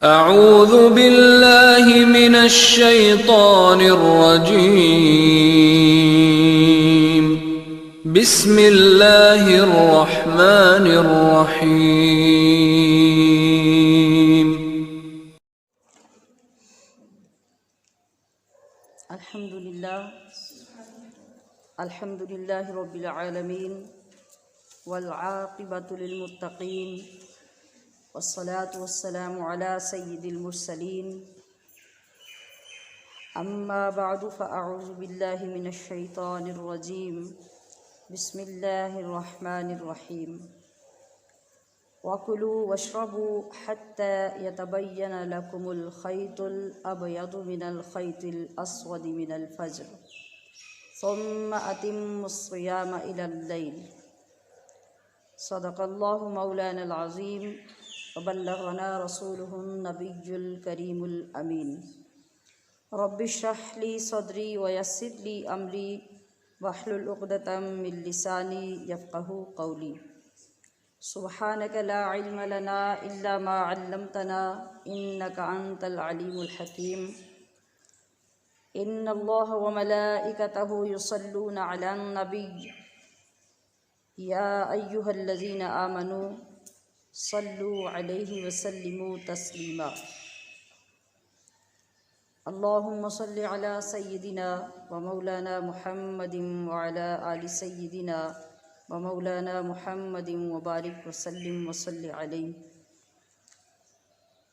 अऊज़ु बिल्लाहि मिनश शैतानिर रजीम। बिस्मिल्लाहिर रहमानिर रहीम। अल्हम्दुलिल्लाहि रब्बिल आलमीन वल आक़िबतु लिल मुत्तक़ीन वस्सलातु वस्सलामु अला सय्यिदिल मुरसलीन अम्मा बअदु फ़अऊज़ु बिल्लाहि मिनश शैतानिर रजीम। बिस्मिल्लाहिर रहमानिर रहीम। वकुलू वश्रबू हत्ता यतबय्यन लकुमुल खैतुल अबयदु मिनल खैतिल अस्वदि मिनल फ़ज्र सुम्म अतिम्मुस सियाम इलल लैल। सदक़ल्लाहु मौलानल अज़ीम व बल्लगना रसूलुहुन नबियुल करीमुल अमीन। रब्बिश्रह ली सदरी व यस्सिर ली अमरी वहलुल उक़दतम मिन लिसानी यफ़क़हू क़ौली। सुब्हानक ला इल्म लना इल्ला मा अल्लमतना इन्नका अंतल अलीमुल हकीम। इन्नल्लाह व मलाइकतहु युसल्लूना अलन नबिय्य या अय्युहल्लज़ीना आमनू सल्लू अलैहि वसल्लिमू तस्लीमा। अल्लाहुम्मा सल्लि अला सय्यिदिना व मौलाना मुहम्मदिन व अला आलि सय्यिदिना व मौलाना मुहम्मदिन व बारिक वसल्लिम वसल्लि अलैहि।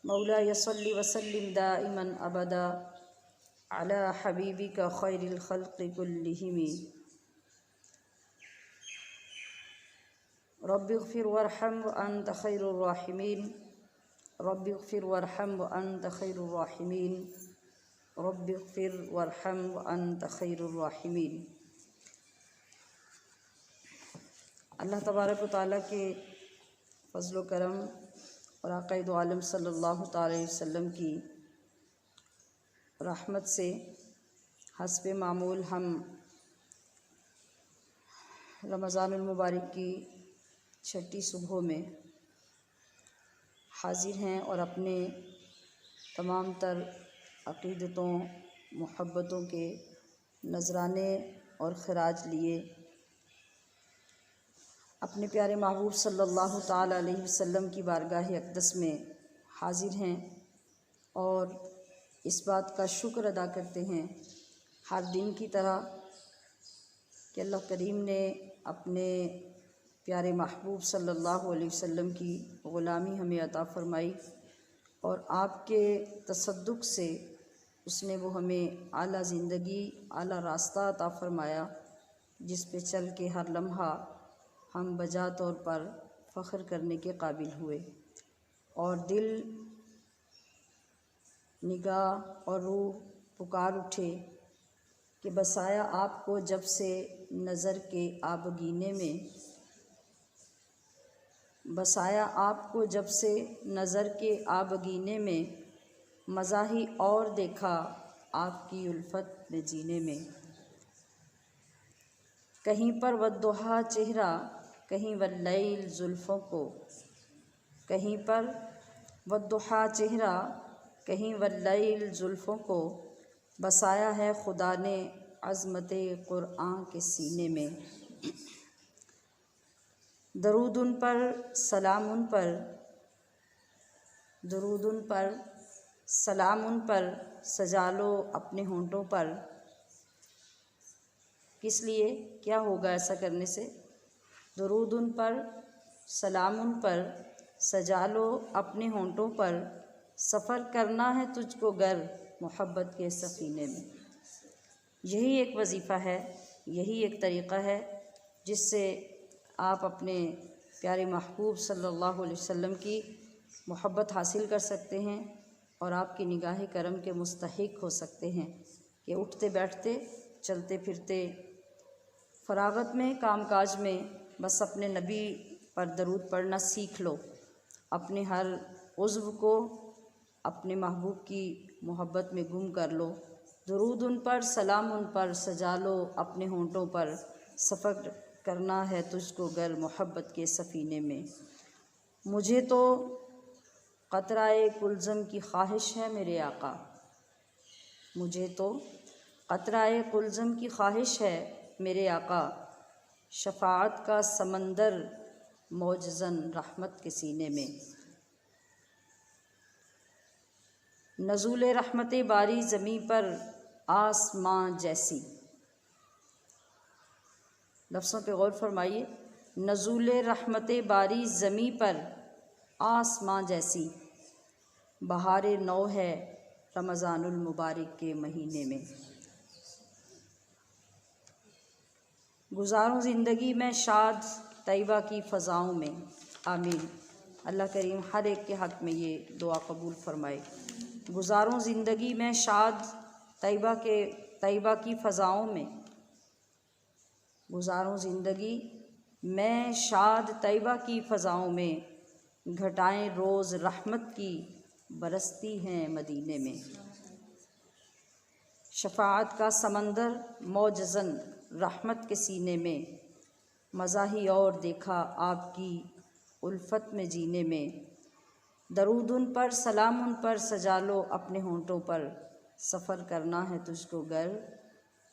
मौलाया सल्लि वसल्लिम दाइमन अबदा अला हबीबिका खैरिल खल्क़ि कुल्लिहिम। रब्बिग़फ़िर वरहम व अंत खैरुर राहिमीन। रब्बिग़फ़िर वरहम व अंत खैरुर राहिमीन। रब्बिग़फ़िर वरहम व अंत खैरुर राहिमीन। अल्लाह तबारक व तआला के फ़ज़्ल व करम और आक़ाए दो आलम सल्लल्लाहु तआला अलैहि वसल्लम की रहमत से हस्बे मामूल हम रमज़ानुल मुबारक की छठी सुबह में हाज़िर हैं और अपने तमाम तर अक़ीदतों मोहब्बतों के नजराने और ख़िराज लिए अपने प्यारे महबूब सल्लल्लाहु तआला अलैहि वसल्लम की बारगाह अक़दस में हाज़िर हैं और इस बात का शुक्र अदा करते हैं हर दिन की तरह कि अल्लाह करीम ने अपने प्यारे महबूब सल्लल्लाहु अलैहि वसल्लम की ग़ुलामी हमें अता फ़रमाई और आपके तसद्दुक़ से उसने वो हमें आला ज़िंदगी आला रास्ता अता फ़रमाया जिस पे चल के हर लम्हा हम बजा तौर पर फ़ख्र करने के काबिल हुए और दिल निगाह और रूह पुकार उठे कि बसाया आपको जब से नज़र के आबगीने में, बसाया आपको जब से नज़र के आबगीने में, मज़ा ही और देखा आपकी उल्फत में जीने में। कहीं पर वद्दुहा चेहरा कहीं वल्लैल ज़ुल्फ़ों को, कहीं पर वद्दुहा चेहरा कहीं वल्लैल ज़ुल्फ़ों को, बसाया है खुदा ने अज़मते क़ुरआन के सीने में। दरूद उन पर सलाम उन पर, दरूद उन पर सलाम उन पर, सजा लो अपने होंठों पर। किस लिए, क्या होगा ऐसा करने से? दरूद उन पर सलाम उन पर, सजा लो अपने होंठों पर। सफ़र करना है तुझको गर मोहब्बत के सफ़ीने में। यही एक वजीफ़ा है, यही एक तरीक़ा है जिससे आप अपने प्यारे महबूब सल्लल्लाहु अलैहि वसल्लम की मोहब्बत हासिल कर सकते हैं और आपकी निगाह करम के मुस्तहिक हो सकते हैं कि उठते बैठते चलते फिरते फ़राग़त में कामकाज में बस अपने नबी पर दरूद पढ़ना सीख लो। अपने हर उज़्व को अपने महबूब की मोहब्बत में गुम कर लो। दरूद उन पर सलाम उन पर, सजा लो अपने होंठों पर। सफ़र करना है तुझको गर मोहब्बत के सफ़ीने में। मुझे तो क़तराए कुलज़म की ख्वाहिश है मेरे आका, मुझे तो क़तराए कुलज़म की ख्वाहिश है मेरे आका। शफ़ाअत का समंदर मौजज़न रहमत के सीने में। नज़ूल रहमत बारी ज़मी पर आसमां जैसी। लफ्ज़ों पे गौर फरमाइए। नज़ूल रहमत बारी ज़मी पर आसमां जैसी, बहार नौ है रमज़ानुल मुबारक के महीने में। गुज़ारूं ज़िंदगी में शाद तैयबा की फ़ज़ाओं में। आमीन। अल्लाह करीम हर एक के हक़ में ये दुआ कबूल फ़रमाए। गुज़ारूं ज़िंदगी में शाद तैयबा की फ़ज़ाओं में। गुज़ारूं ज़िंदगी में शाद तैयबा की फ़ज़ाओं में, घटाएं रोज़ रहमत की बरसती हैं मदीने में। शफ़ाअत का समंदर मौजज़न रहमत के सीने में, मज़ा ही और देखा आपकी उल्फत में जीने में। दरूद उन पर सलाम उन पर सजा लो अपने होंठों पर, सफ़र करना है तुझको गर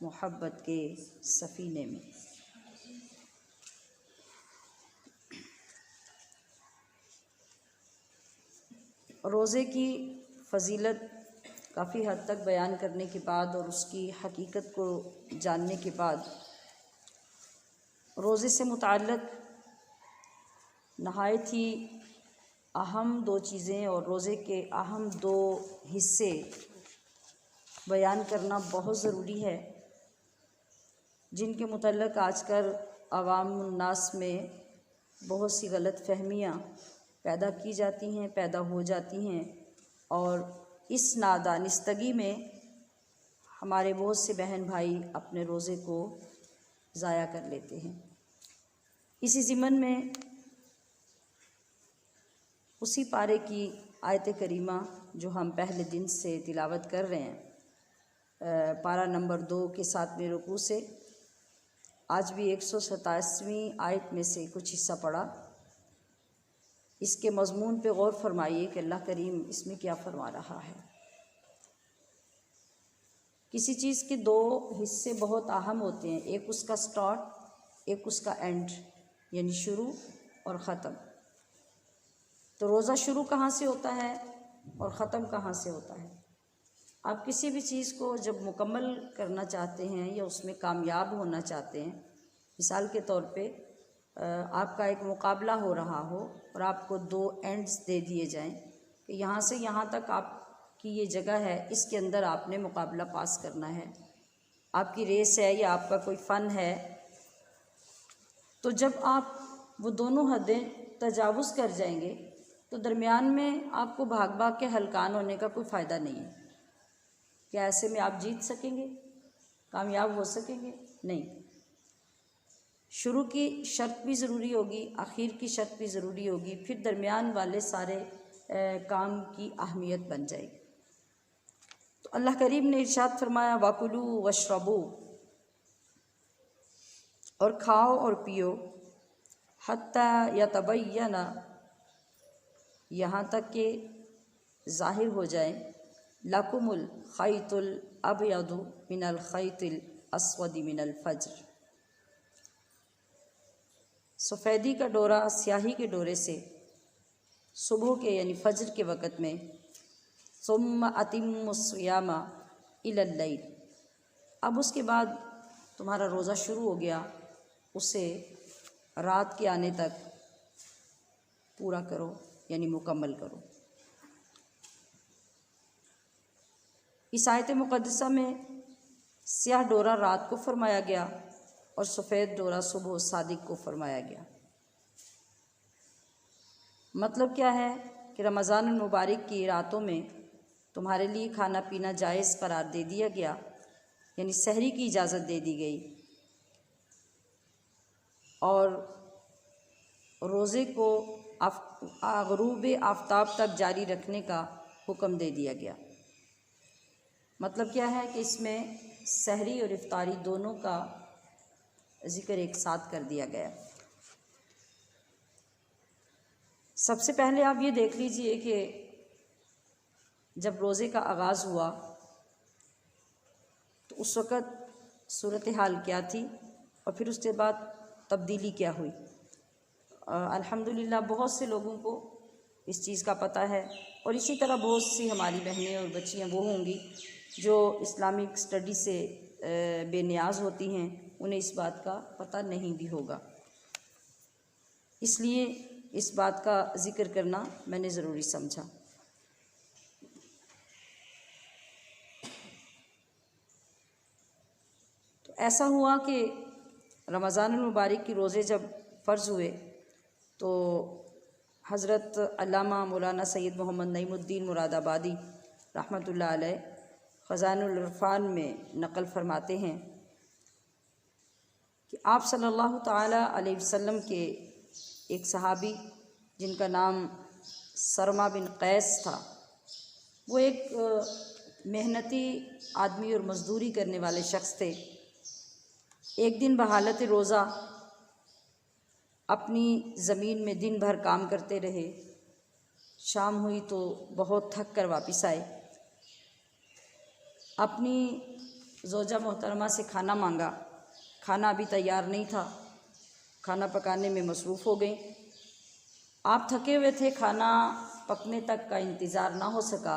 मोहब्बत के सफ़ीने में। रोज़े की फ़जीलत काफ़ी हद तक बयान करने के बाद और उसकी हकीकत को जानने के बाद, रोज़े से मुताल्लिक़ नहायत ही अहम दो चीज़ें और रोज़े के अहम दो हिस्से बयान करना बहुत ज़रूरी है, जिनके मुतल्लिक़ आजकल अवामुन्नास में बहुत सी गलत फ़हमियाँ पैदा की जाती हैं, पैदा हो जाती हैं, और इस नादानिस्तगी में हमारे बहुत से बहन भाई अपने रोज़े को ज़ाया कर लेते हैं। इसी ज़िमन में उसी पारे की आयत करीमा जो हम पहले दिन से तिलावत कर रहे हैं, पारा नंबर 2 के 7वें रुकू से, आज भी 127वीं आयत में से कुछ हिस्सा पढ़ा। इसके मज़मून पे गौर फरमाइए कि अल्लाह करीम इसमें क्या फरमा रहा है। किसी चीज़ के दो हिस्से बहुत अहम होते हैं, एक उसका स्टार्ट, एक उसका एंड, यानी शुरू और ख़त्म। तो रोज़ा शुरू कहाँ से होता है और ख़त्म कहाँ से होता है। आप किसी भी चीज़ को जब मुकम्मल करना चाहते हैं या उसमें कामयाब होना चाहते हैं, मिसाल के तौर पे आपका एक मुकाबला हो रहा हो और आपको दो एंड्स दे दिए जाएं कि यहाँ से यहाँ तक आपकी ये जगह है, इसके अंदर आपने मुकाबला पास करना है, आपकी रेस है या आपका कोई फ़न है। तो जब आप वो दोनों हदें तजावुज़ कर जाएंगे तो दरमियान में आपको भाग भाग के हलकान होने का कोई फ़ायदा नहीं है। क्या ऐसे में आप जीत सकेंगे, कामयाब हो सकेंगे? नहीं। शुरू की शर्त भी ज़रूरी होगी, आखिर की शर्त भी ज़रूरी होगी, फिर दरमियान वाले सारे काम की अहमियत बन जाएगी। तो अल्लाह करीम ने इरशाद फरमाया, वकुलू वशरबू, और खाओ और पियो, हत्ता यतबय्यना, यहाँ तक कि ज़ाहिर हो जाए, लकुमुल खैतुल अबयदु मिनल खैतिल अस्वदी मिनल फज्र, सफ़ेदी का डोरा स्याही के डोरे से सुबह के यानी फज्र के वक़्त में। सुम्मा अतिम्मुस्सियामा इलल लैल, अब उसके बाद तुम्हारा रोज़ा शुरू हो गया, उसे रात के आने तक पूरा करो यानी मुकम्मल करो। इस आयत मुक़द्दसा में स्याह डोरा रात को फरमाया गया और सफ़ेद डोरा सुबह सादिक को फरमाया गया। मतलब क्या है कि रमज़ान मुबारक की रातों में तुम्हारे लिए खाना पीना जायज़ करार दे दिया गया, यानी सहरी की इजाज़त दे दी गई, और रोज़े को ग़ुरूब आफ्ताब तक जारी रखने का हुक्म दे दिया गया। मतलब क्या है कि इसमें सहरी और इफ्तारी दोनों का ज़िक्र एक साथ कर दिया गया। सबसे पहले आप ये देख लीजिए कि जब रोज़े का आगाज़ हुआ तो उस वक़्त सूरत हाल क्या थी और फिर उसके बाद तब्दीली क्या हुई। अल्हम्दुलिल्लाह बहुत से लोगों को इस चीज़ का पता है और इसी तरह बहुत सी हमारी बहनें और बच्चियां वो होंगी जो इस्लामिक स्टडी से बेनियाज होती हैं, उन्हें इस बात का पता नहीं भी होगा। इसलिए इस बात का ज़िक्र करना मैंने ज़रूरी समझा। तो ऐसा हुआ कि रमज़ानुल मुबारक की रोज़े जब फ़र्ज़ हुए तो हज़रत अल्लामा मौलाना सैयद मोहम्मद नईमुद्दीन मुरादाबादी रहमतुल्लाह अलैह ख़ज़ाइनुल इरफ़ान में नक़ल फ़रमाते हैं कि आप सल्लल्लाहु ताला अलैहि वसल्लम के एक सहाबी जिनका नाम सरमा बिन कैस था, वो एक मेहनती आदमी और मज़दूरी करने वाले शख्स थे। एक दिन बहालत रोज़ा अपनी ज़मीन में दिन भर काम करते रहे। शाम हुई तो बहुत थक कर वापस आए। अपनी ज़ौजा मोहतरमा से खाना मांगा। खाना अभी तैयार नहीं था, खाना पकाने में मसरूफ़ हो गई। आप थके हुए थे, खाना पकने तक का इंतज़ार ना हो सका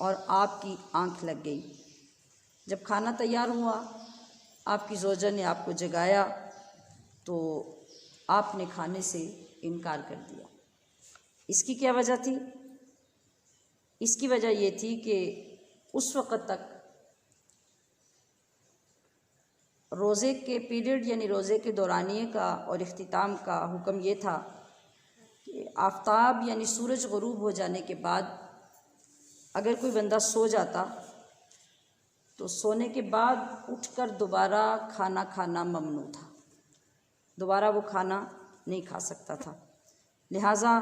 और आपकी आंख लग गई। जब खाना तैयार हुआ, आपकी ज़ौजा ने आपको जगाया तो आपने खाने से इनकार कर दिया। इसकी क्या वजह थी? इसकी वजह ये थी कि उस वक़्त तक रोज़े के पीरियड यानी रोज़े के दौरानिए का और इख्तिताम का हुक्म ये था कि आफ़ताब यानी सूरज ग़ुरूब हो जाने के बाद अगर कोई बंदा सो जाता तो सोने के बाद उठकर दोबारा खाना खाना ममनू था, दोबारा वो खाना नहीं खा सकता था। लिहाजा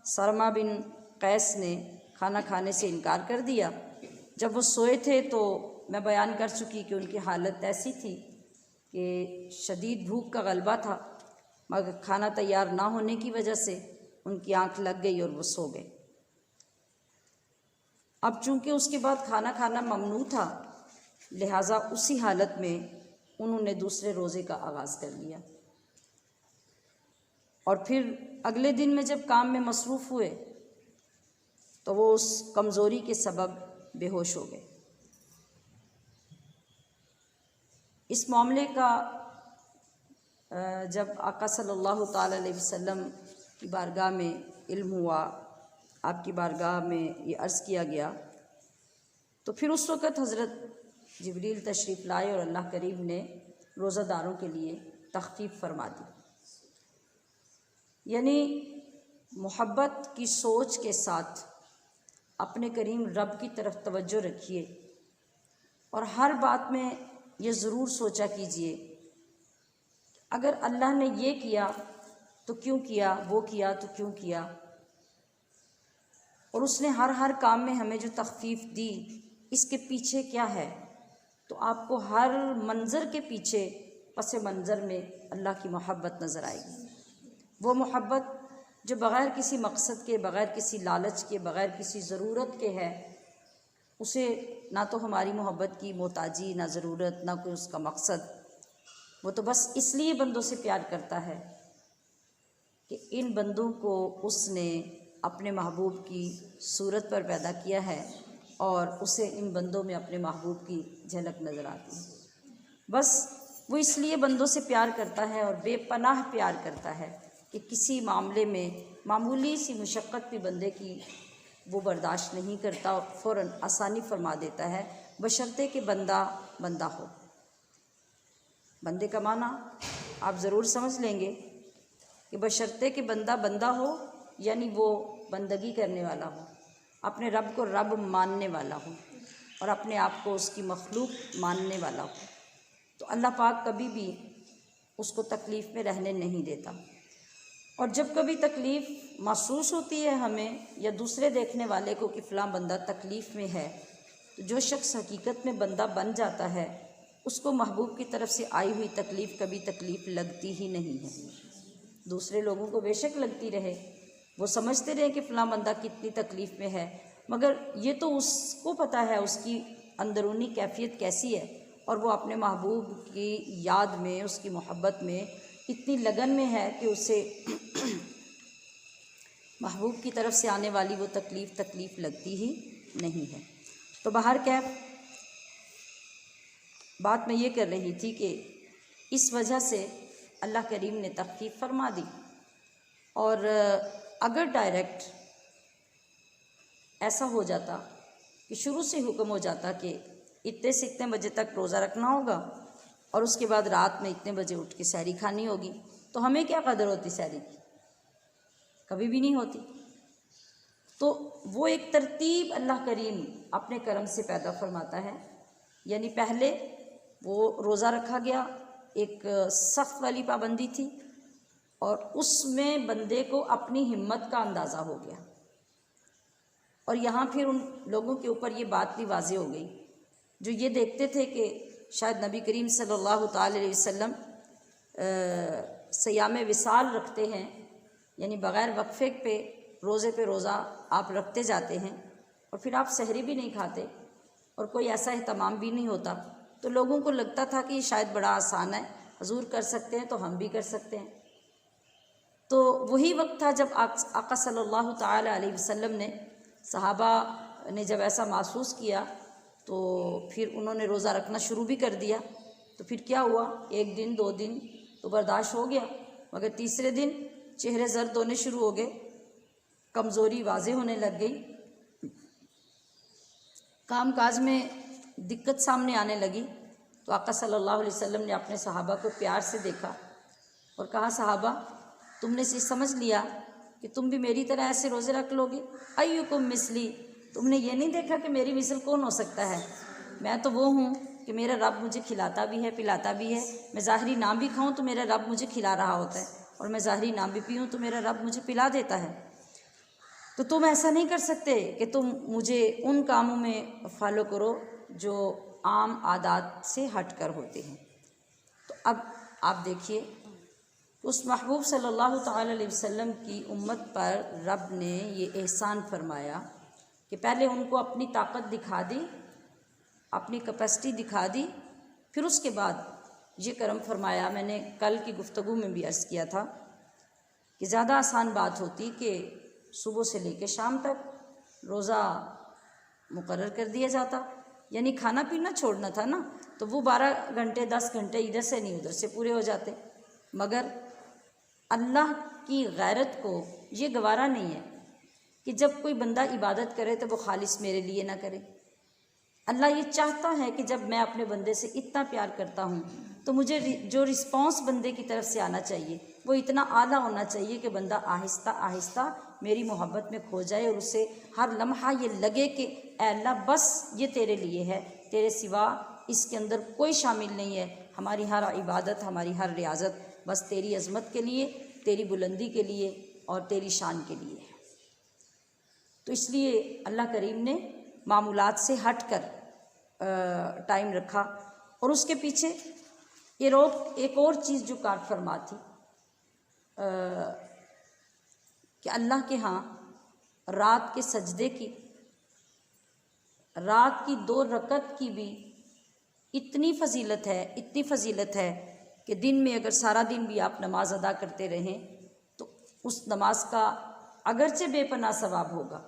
सरमा बिन कैस ने खाना खाने से इनकार कर दिया। जब वो सोए थे तो मैं बयान कर चुकी कि उनकी हालत ऐसी थी कि शदीद भूख का गलबा था, मगर खाना तैयार ना होने की वजह से उनकी आंख लग गई और वो सो गए। अब चूँकि उसके बाद खाना खाना ममनू था, लिहाजा उसी हालत में उन्होंने दूसरे रोज़े का आगाज़ कर लिया और फिर अगले दिन में जब काम में मसरूफ़ हुए तो वो उस कमज़ोरी के सबब बेहोश हो गए। इस मामले का जब आका सल्लल्लाहु ताला अलैहि वसल्लम की बारगाह में इल्म हुआ, आपकी बारगाह में ये अर्ज़ किया गया, तो फिर उस वक़्त हज़रत जिब्रील तशरीफ़ लाए और अल्लाह करीम ने रोज़ादारों के लिए तख़फ़ीफ़ फरमा दी। यानी मोहब्बत की सोच के साथ अपने करीम रब की तरफ तवज्जो रखिए और हर बात में ये ज़रूर सोचा कीजिए अगर अल्लाह ने ये किया तो क्यों किया, वो किया तो क्यों किया, और उसने हर काम में हमें जो तख़फ़ीफ़ दी इसके पीछे क्या है। तो आपको हर मंज़र के पीछे पस मंज़र में अल्लाह की मोहब्बत नज़र आएगी। वो मोहब्बत जो बग़ैर किसी मकसद के, बग़ैर किसी लालच के, बग़ैर किसी ज़रूरत के है, उसे ना तो हमारी मोहब्बत की मोहताजी, ना ज़रूरत, ना कोई उसका मकसद। वो तो बस इसलिए बंदों से प्यार करता है कि इन बंदों को उसने अपने महबूब की सूरत पर पैदा किया है और उसे इन बंदों में अपने महबूब की झलक नज़र आती है। बस वो इसलिए बंदों से प्यार करता है और बेपनाह प्यार करता है कि किसी मामले में मामूली सी मुशक्क़त भी बंदे की वो बर्दाश्त नहीं करता, फ़ौरन आसानी फरमा देता है, बशर्ते कि बंदा बंदा हो। बंदे का माना आप ज़रूर समझ लेंगे कि बशर्ते कि बंदा बंदा हो, यानी वो बंदगी करने वाला हो, अपने रब को रब मानने वाला हो और अपने आप को उसकी मखलूक मानने वाला हो, तो अल्लाह पाक कभी भी उसको तकलीफ़ में रहने नहीं देता। और जब कभी तकलीफ़ महसूस होती है हमें या दूसरे देखने वाले को कि फ़लाँ बंदा तकलीफ़ में है, तो जो शख्स हकीकत में बंदा बन जाता है उसको महबूब की तरफ से आई हुई तकलीफ़ कभी तकलीफ़ लगती ही नहीं है। दूसरे लोगों को बेशक लगती रहे, वो समझते रहे कि फ़लाँ बंदा कितनी तकलीफ़ में है, मगर ये तो उसको पता है उसकी अंदरूनी कैफियत कैसी है, और वो अपने महबूब की याद में, उसकी मोहब्बत में इतनी लगन में है कि उसे महबूब की तरफ से आने वाली वो तकलीफ़ लगती ही नहीं है। तो बाहर कैफ बात मैं ये कर रही थी कि इस वजह से अल्लाह करीम ने तख़फ़ीफ़ फरमा दी, और अगर डायरेक्ट ऐसा हो जाता कि शुरू से हुक्म हो जाता कि इतने से इतने बजे तक रोज़ा रखना होगा और उसके बाद रात में इतने बजे उठ के सहरी खानी होगी, तो हमें क्या कदर होती सहरी की? कभी भी नहीं होती। तो वो एक तरतीब अल्लाह करीम अपने करम से पैदा फरमाता है। यानी पहले वो रोज़ा रखा गया, एक सख्त वाली पाबंदी थी, और उसमें बंदे को अपनी हिम्मत का अंदाज़ा हो गया, और यहाँ फिर उन लोगों के ऊपर ये बात भी वाज़ेह हो गई जो ये देखते थे कि शायद नबी करीम सल्लल्लाहु ताला अलैहि वसल्लम सयाम विसाल रखते हैं, यानी बग़ैर वक्फ़े पे रोज़ा आप रखते जाते हैं और फिर आप सहरी भी नहीं खाते और कोई ऐसा एहतमाम भी नहीं होता, तो लोगों को लगता था कि शायद बड़ा आसान है, हुज़ूर कर सकते हैं तो हम भी कर सकते हैं। तो वही वक्त था जब आका सल्लल्लाहु ताला अलैहि वसल्लम ने, सहाबा ने जब ऐसा महसूस किया तो फिर उन्होंने रोज़ा रखना शुरू भी कर दिया। तो फिर क्या हुआ, एक दिन 2 दिन तो बर्दाश्त हो गया, मगर तीसरे दिन चेहरे जर्द होने शुरू हो गए, कमज़ोरी वाज़ेह होने लग गई, काम काज में दिक्कत सामने आने लगी। तो आका सल्लल्लाहु अलैहि वसल्लम ने अपने सहाबा को प्यार से देखा और कहा, सहाबा तुमने से समझ लिया कि तुम भी मेरी तरह ऐसे रोज़े रख लोगे? अय्युकुम मिसली, तुमने ये नहीं देखा कि मेरी मिसल कौन हो सकता है? मैं तो वो हूँ कि मेरा रब मुझे खिलाता भी है, पिलाता भी है। मैं ज़ाहिरी ना भी खाऊं तो मेरा रब मुझे खिला रहा होता है, और मैं ज़ाहिरी ना भी पीऊँ तो मेरा रब मुझे पिला देता है। तो तुम ऐसा नहीं कर सकते कि तुम मुझे उन कामों में फॉलो करो जो आम आदात से हट कर होते हैं। तो अब आप देखिए, उस महबूब सल्लल्लाहु ताला अलैहि वसल्लम की उम्मत पर रब ने ये एहसान फरमाया कि पहले उनको अपनी ताकत दिखा दी, अपनी कैपेसिटी दिखा दी, फिर उसके बाद ये करम फरमाया। मैंने कल की गुफ्तगू में भी अर्ज़ किया था कि ज़्यादा आसान बात होती कि सुबह से लेकर शाम तक रोज़ा मुकर्रर कर दिया जाता, यानी खाना पीना छोड़ना था ना, तो वो 12 घंटे 10 घंटे इधर से नहीं उधर से पूरे हो जाते। मगर अल्लाह की गैरत को ये गवारा नहीं है कि जब कोई बंदा इबादत करे तो वो खालिस मेरे लिए ना करे। अल्लाह ये चाहता है कि जब मैं अपने बंदे से इतना प्यार करता हूँ तो मुझे जो रिस्पॉन्स बंदे की तरफ से आना चाहिए वो इतना आला होना चाहिए कि बंदा आहिस्ता आहिस्ता मेरी मोहब्बत में खो जाए और उसे हर लम्हा ये लगे कि ऐ अल्लाह बस ये तेरे लिए है, तेरे सिवा इसके अंदर कोई शामिल नहीं है। हमारी हर इबादत, हमारी हर रियाजत बस तेरी अज़मत के लिए, तेरी बुलंदी के लिए और तेरी शान के लिए है। तो इसलिए अल्लाह करीम ने मामूलात से हट कर टाइम रखा, और उसके पीछे ये एक और चीज़ जो कार फरमा थी कि अल्लाह के यहाँ रात के सजदे की, रात की 2 रकत की भी इतनी फजीलत है, इतनी फजीलत है कि दिन में अगर सारा दिन भी आप नमाज अदा करते रहें तो उस नमाज का अगरचे बेपनाह सवाब होगा,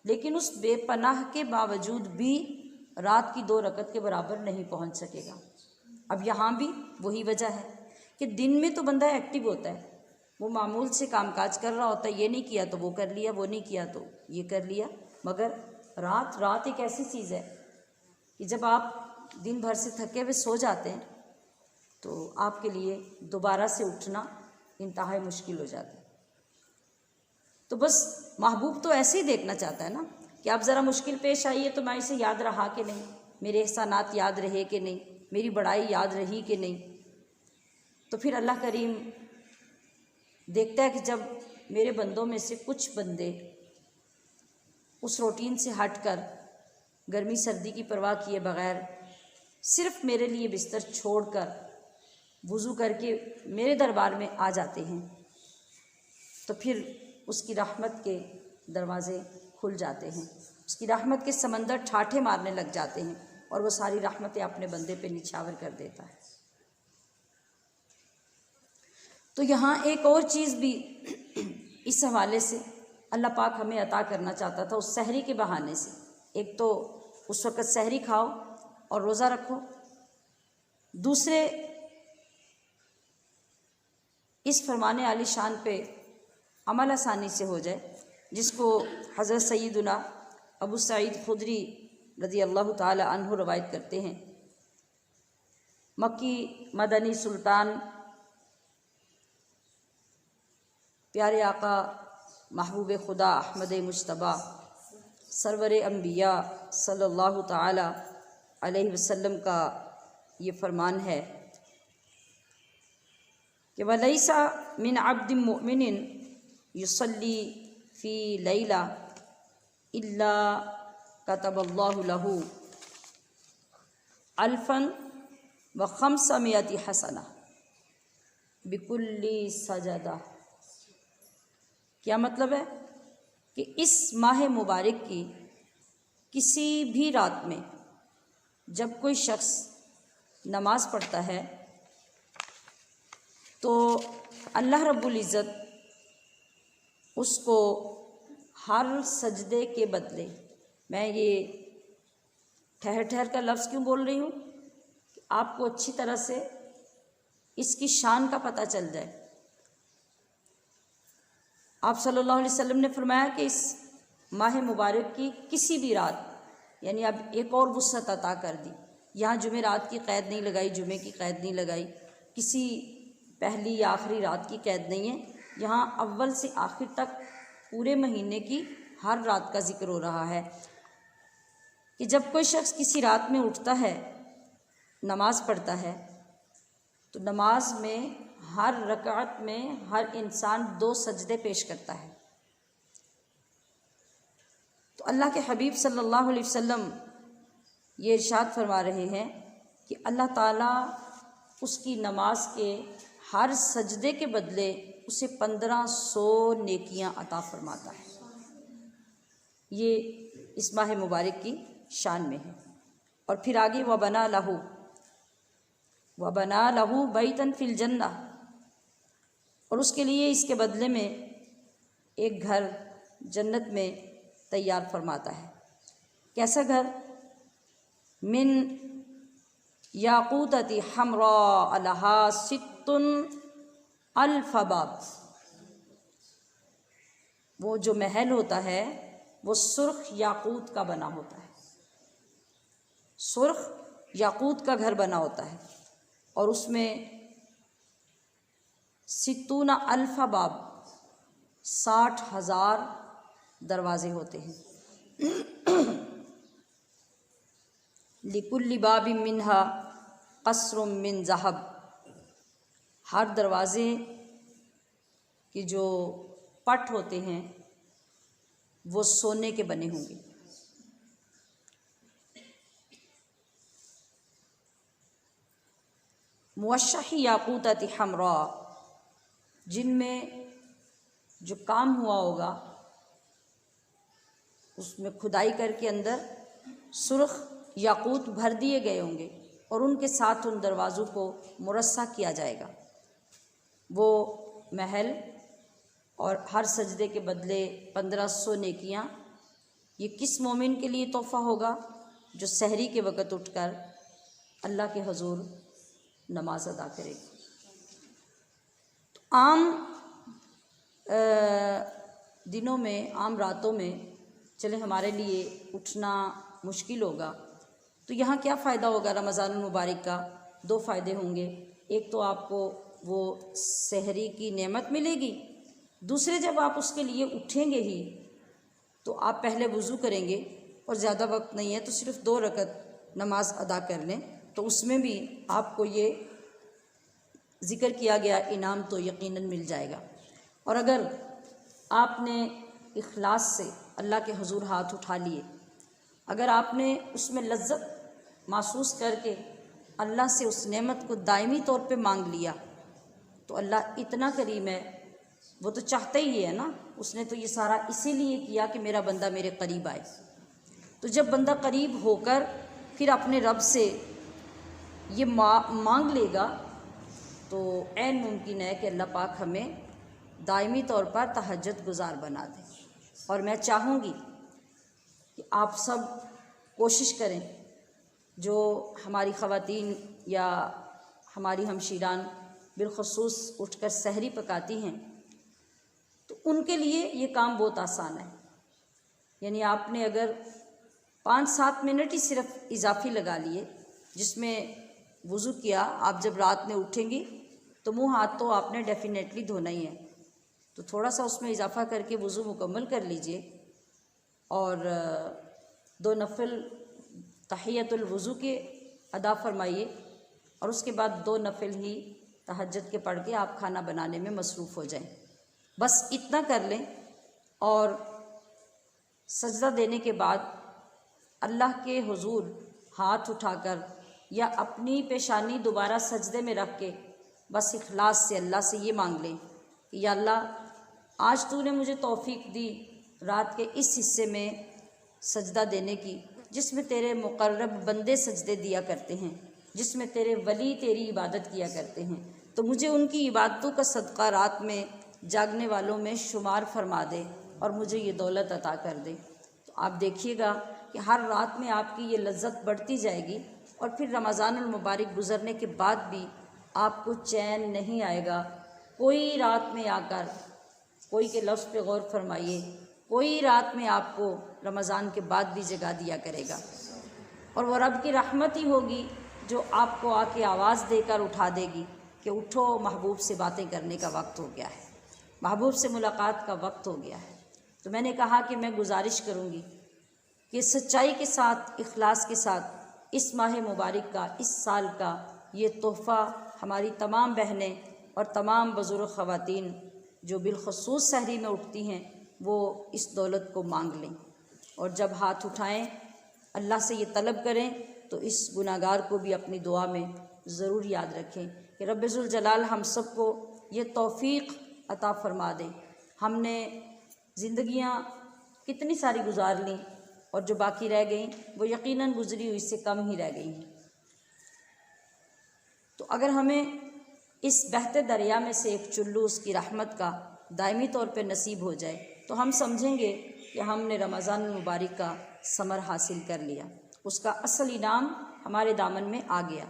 लेकिन उस बेपनाह के बावजूद भी रात की 2 रकत के बराबर नहीं पहुंच सकेगा। अब यहाँ भी वही वजह है कि दिन में तो बंदा एक्टिव होता है, वो मामूल से कामकाज कर रहा होता है, ये नहीं किया तो वो कर लिया, वो नहीं किया तो ये कर लिया। मगर रात एक ऐसी चीज़ है कि जब आप दिन भर से थके हुए सो जाते हैं तो आपके लिए दोबारा से उठना इंतहाई मुश्किल हो जाता है। तो बस महबूब तो ऐसे ही देखना चाहता है ना कि आप ज़रा मुश्किल पेश आई है तो मैं इसे याद रहा कि नहीं, मेरे एहसानात याद रहे कि नहीं, मेरी बड़ाई याद रही कि नहीं। तो फिर अल्लाह करीम देखता है कि जब मेरे बंदों में से कुछ बंदे उस रूटीन से हटकर गर्मी सर्दी की परवाह किए बग़ैर सिर्फ़ मेरे लिए बिस्तर छोड़कर वुज़ू करके मेरे दरबार में आ जाते हैं, तो फिर उसकी रहमत के दरवाज़े खुल जाते हैं, उसकी रहमत के समंदर ठाठे मारने लग जाते हैं और वो सारी रहमतें अपने बंदे पे निछावर कर देता है। तो यहाँ एक और चीज़ भी इस हवाले से अल्लाह पाक हमें अता करना चाहता था उस सहरी के बहाने से। एक तो उस वक़्त सहरी खाओ और रोज़ा रखो, दूसरे इस फरमाने आली शान पे अमल आसानी से हो जाए, जिसको हज़रत सैयदुना अबू सईद खुदरी रज़ी अल्लाह ताला अन्हु रवायत करते हैं। मक्की मदनी सुल्तान प्यारे आका महबूब खुदा अहमद मुज्तबा सरवर अंबिया सल्लल्लाहु ताला अलैहि वसल्लम का ये फरमान है कि वलैसा मिन अब्दिन मुमिनिन युसल्ली फ़ी लैला इल्ला कतबल्लाहु लहू अल्फन व खम्समियति हसना बिकुल्ली सजदा। क्या मतलब है कि इस माह मुबारक की किसी भी रात में जब कोई शख्स नमाज़ पढ़ता है तो अल्लाह रब्बुल इज़्ज़त उसको हर सजदे के बदले, मैं ये ठहर ठहर का लफ्ज़ क्यों बोल रही हूँ कि आपको अच्छी तरह से इसकी शान का पता चल जाए। आप सल्लल्लाहु अलैहि वसल्लम ने फरमाया कि इस माह मुबारक की किसी भी रात, यानी अब एक और वुसअत अता कर दी। यहाँ जुमे रात की क़ैद नहीं लगाई, जुमे की क़ैद नहीं लगाई, किसी पहली या आखिरी रात की क़ैद नहीं है। यहाँ अव्वल से आखिर तक पूरे महीने की हर रात का ज़िक्र हो रहा है कि जब कोई शख्स किसी रात में उठता है, नमाज़ पढ़ता है, तो नमाज में हर रकात में हर इंसान 2 सजदे पेश करता है। तो अल्लाह के हबीब सल्लल्लाहु अलैहि वसल्लम ये इरशाद फरमा रहे हैं कि अल्लाह ताला उसकी नमाज के हर सजदे के बदले उसे 1500 नेकियां अता फरमाता है। ये इस माह मुबारक की शान में है। और फिर आगे वबना लहू बैतन फिल जन्ना, और उसके लिए इसके बदले में एक घर जन्नत में तैयार फरमाता है। कैसा घर? मिन याकूतती हमरा अलहा सित्तुन अल्फबाब, वो जो महल होता है वो सुर्ख याकूत का बना होता है, सुर्ख याकूत का घर बना होता है और उसमें सित्तूना अल्फबाब 60,000 दरवाज़े होते हैं। लिकुल्ली बाबी मिन्हा कसरुम मिन ज़हब, हर दरवाज़े की जो पट होते हैं वो सोने के बने होंगे। मुवश्शही याकूतती हमरा, जिनमें जो काम हुआ होगा उसमें खुदाई करके अंदर सुर्ख याकूत भर दिए गए होंगे और उनके साथ उन दरवाज़ों को मुरस्सा किया जाएगा। वो महल और हर सजदे के बदले 1500 नेकियां, ये किस मोमिन के लिए तोहफ़ा होगा? जो सहरी के वक़्त उठकर अल्लाह के हुज़ूर नमाज अदा करेगा। तो आम दिनों में, आम रातों में चले हमारे लिए उठना मुश्किल होगा, तो यहाँ क्या फ़ायदा होगा रमज़ानुल मुबारक का? 2 फ़ायदे होंगे। एक तो आपको वो सहरी की नेमत मिलेगी, दूसरे जब आप उसके लिए उठेंगे ही तो आप पहले वज़ू करेंगे और ज़्यादा वक्त नहीं है तो सिर्फ़ 2 रकत नमाज अदा कर लें, तो उसमें भी आपको ये ज़िक्र किया गया इनाम तो यकीनन मिल जाएगा। और अगर आपने इखलास से अल्लाह के हुज़ूर हाथ उठा लिए, अगर आपने उसमें लज्जत महसूस करके अल्लाह से उस नेमत को दायमी तौर पे मांग लिया, तो अल्लाह इतना करीम है वो तो चाहता ही है ना, उसने तो ये सारा इसीलिए किया कि मेरा बंदा मेरे करीब आए। तो जब बंदा करीब होकर फिर अपने रब से ये मांग लेगा तो ऐन मुमकिन है कि अल्लाह पाक हमें दायमी तौर पर तहज्जुद गुज़ार बना दे। और मैं चाहूँगी कि आप सब कोशिश करें, जो हमारी ख़वातीन या हमारी हमशीरान बिलखसूस उठकर सहरी पकाती हैं, तो उनके लिए ये काम बहुत आसान है। यानी आपने अगर 5-7 मिनट ही सिर्फ इजाफी लगा लिए, जिसमें वज़ू किया, आप जब रात में उठेंगी तो मुंह हाथ तो आपने डेफिनेटली धोना ही है, तो थोड़ा सा उसमें इजाफा करके वज़ू मुकम्मल कर लीजिए और 2 नफिल तहियतुल वज़ू के अदा फरमाइए और उसके बाद 2 नफिल ही तहज्जुद के पढ़ के आप खाना बनाने में मसरूफ़ हो जाएं। बस इतना कर लें और सजदा देने के बाद अल्लाह के हुजूर हाथ उठाकर या अपनी पेशानी दोबारा सजदे में रख के बस इखलास से अल्लाह से ये मांग लें कि या अल्लाह, आज तूने मुझे तौफीक दी रात के इस हिस्से में सजदा देने की, जिसमें तेरे मुकर्रब बंदे सजदे दिया करते हैं, जिसमें तेरे वली तेरी इबादत किया करते हैं, तो मुझे उनकी इबादतों का सदका रात में जागने वालों में शुमार फरमा दे और मुझे ये दौलत अता कर दे। तो आप देखिएगा कि हर रात में आपकी ये लज्जत बढ़ती जाएगी और फिर रमज़ानुल मुबारक गुज़रने के बाद भी आपको चैन नहीं आएगा। कोई रात में आकर, कोई के लफ्ज़ पे गौर फरमाइए, कोई रात में आपको रमज़ान के बाद भी जगा दिया करेगा और वह रब की रहमत ही होगी जो आपको आके आवाज़ देकर उठा देगी कि उठो, महबूब से बातें करने का वक्त हो गया है, महबूब से मुलाकात का वक्त हो गया है। तो मैंने कहा कि मैं गुजारिश करूँगी कि सच्चाई के साथ, इखलास के साथ इस माह मुबारक का, इस साल का ये तोहफ़ा हमारी तमाम बहनें और तमाम बुज़ुर्ग ख़वातीन जो बिलखसूस सहरी में उठती हैं वो इस दौलत को मांग लें और जब हाथ उठाएं अल्लाह से ये तलब करें तो इस गुनाहगार को भी अपनी दुआ में ज़रूर याद रखें कि रब्बुल जलाल हम सबको ये तौफ़ीक़ अता फ़रमा दे। हमने ज़िंदगियाँ कितनी सारी गुजार लीं और जो बाकी रह गई वो यकीनन गुज़री हुई से कम ही रह गई हैं। तो अगर हमें इस बहते दरिया में से एक चुल्लू उसकी रहमत का दायमी तौर पे नसीब हो जाए तो हम समझेंगे कि हमने रमज़ान मुबारक का समर हासिल कर लिया, उसका असल इनाम हमारे दामन में आ गया।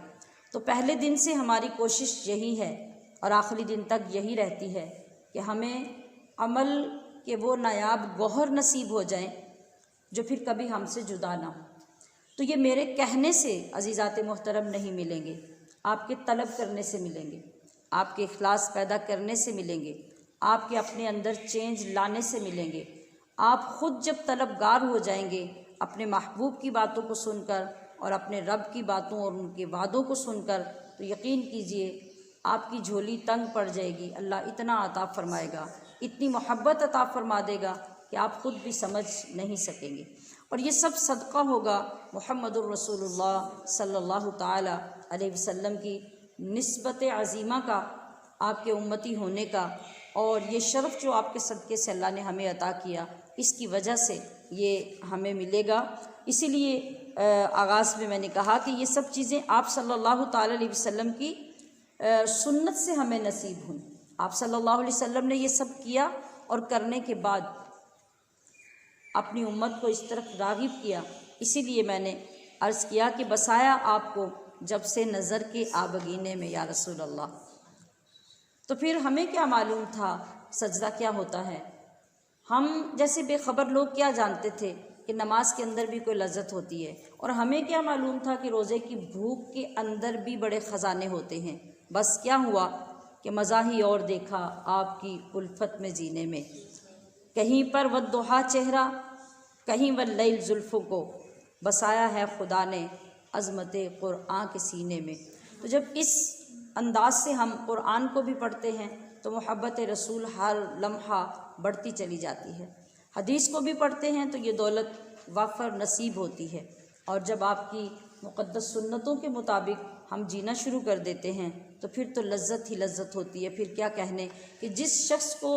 तो पहले दिन से हमारी कोशिश यही है और आखिरी दिन तक यही रहती है कि हमें अमल के वो नायाब गौहर नसीब हो जाएं जो फिर कभी हमसे जुदा ना हो। तो ये मेरे कहने से अज़ीज़ात मोहतरम नहीं मिलेंगे, आपके तलब करने से मिलेंगे, आपके इखलास पैदा करने से मिलेंगे, आपके अपने अंदर चेंज लाने से मिलेंगे। आप ख़ुद जब तलबगार हो जाएंगे अपने महबूब की बातों को सुनकर और अपने रब की बातों और उनके वादों को सुनकर, तो यकीन कीजिए आपकी झोली तंग पड़ जाएगी। अल्लाह इतना अता फ़रमाएगा, इतनी मोहब्बत अता फ़रमा देगा कि आप ख़ुद भी समझ नहीं सकेंगे। और ये सब सदका होगा मुहम्मदुर रसूलुल्लाह सल्लल्लाहु ताला अलैहि वसल्लम की निस्बत अज़ीमा का, आपके उम्मती होने का, और ये शर्फ़ जो आपके सदक़े से अल्लाह ने हमें अता किया, इसकी वजह से ये हमें मिलेगा। इसीलिए आगाज़ में मैंने कहा कि ये सब चीज़ें आप सल्लल्लाहु ताला अलैहि वसल्लम की सुन्नत से हमें नसीब हुई। आप सल्लल्लाहु अलैहि वसल्लम ने ये सब किया और करने के बाद अपनी उम्मत को इस तरफ राग़िब किया। इसीलिए मैंने अर्ज़ किया कि बसाया आपको जब से नज़र के आबगीने में या रसूल अल्लाह। तो फिर हमें क्या मालूम था सजदा क्या होता है। हम जैसे बेखबर लोग क्या जानते थे कि नमाज के अंदर भी कोई लज्जत होती है, और हमें क्या मालूम था कि रोज़े की भूख के अंदर भी बड़े ख़जाने होते हैं। बस क्या हुआ कि मज़ा ही और देखा आपकी उल्फत में जीने में, कहीं पर वद्दुहा चेहरा, कहीं वल्लैल जुल्फ़ों को बसाया है खुदा ने अज़मत क़ुरआन के सीने में। तो जब इस अंदाज से हम क़ुरआन को भी पढ़ते हैं तो मोहब्बत रसूल हर लम्हा बढ़ती चली जाती है। हदीस को भी पढ़ते हैं तो ये दौलत वाफ़र नसीब होती है। और जब आपकी मुक़द्दस सुन्नतों के मुताबिक हम जीना शुरू कर देते हैं तो फिर तो लज्जत ही लज्जत होती है। फिर क्या कहने कि जिस शख्स को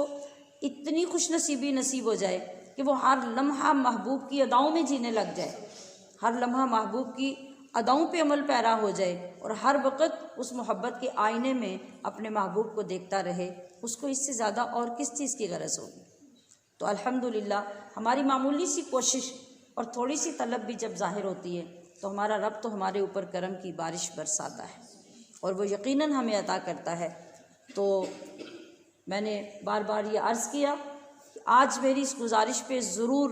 इतनी खुशनसीबी नसीब हो जाए कि वो हर लम्हा महबूब की अदाओं में जीने लग जाए, हर लम्हा महबूब की अदाओं पे अमल पैरा हो जाए और हर वक़्त उस मोहब्बत के आईने में अपने महबूब को देखता रहे, उसको इससे ज़्यादा और किस चीज़ की गरज होगी। तो अल्हम्दुलिल्लाह हमारी मामूली सी कोशिश और थोड़ी सी तलब भी जब ज़ाहिर होती है तो हमारा रब तो हमारे ऊपर करम की बारिश बरसाता है और वो यकीनन हमें अता करता है। तो मैंने बार बार ये अर्ज़ किया कि आज मेरी इस गुजारिश पे ज़रूर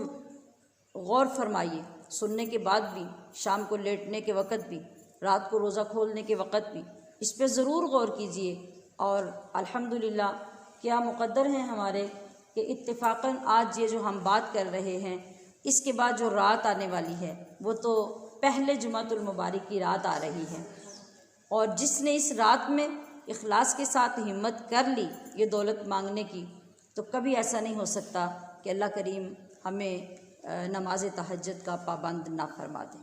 गौर फरमाइए, सुनने के बाद भी, शाम को लेटने के वक़्त भी, रात को रोज़ा खोलने के वक़्त भी इस पे ज़रूर गौर कीजिए। और अल्हम्दुलिल्लाह क्या मुक़द्दर हैं हमारे कि इत्तिफ़ाक़न आज ये जो हम बात कर रहे हैं इसके बाद जो रात आने वाली है वो तो पहले जुमातुल मुबारक की रात आ रही है और जिसने इस रात में इखलास के साथ हिम्मत कर ली ये दौलत मांगने की, तो कभी ऐसा नहीं हो सकता कि अल्लाह करीम हमें नमाज तहज्जुद का पाबंद ना फरमा दे।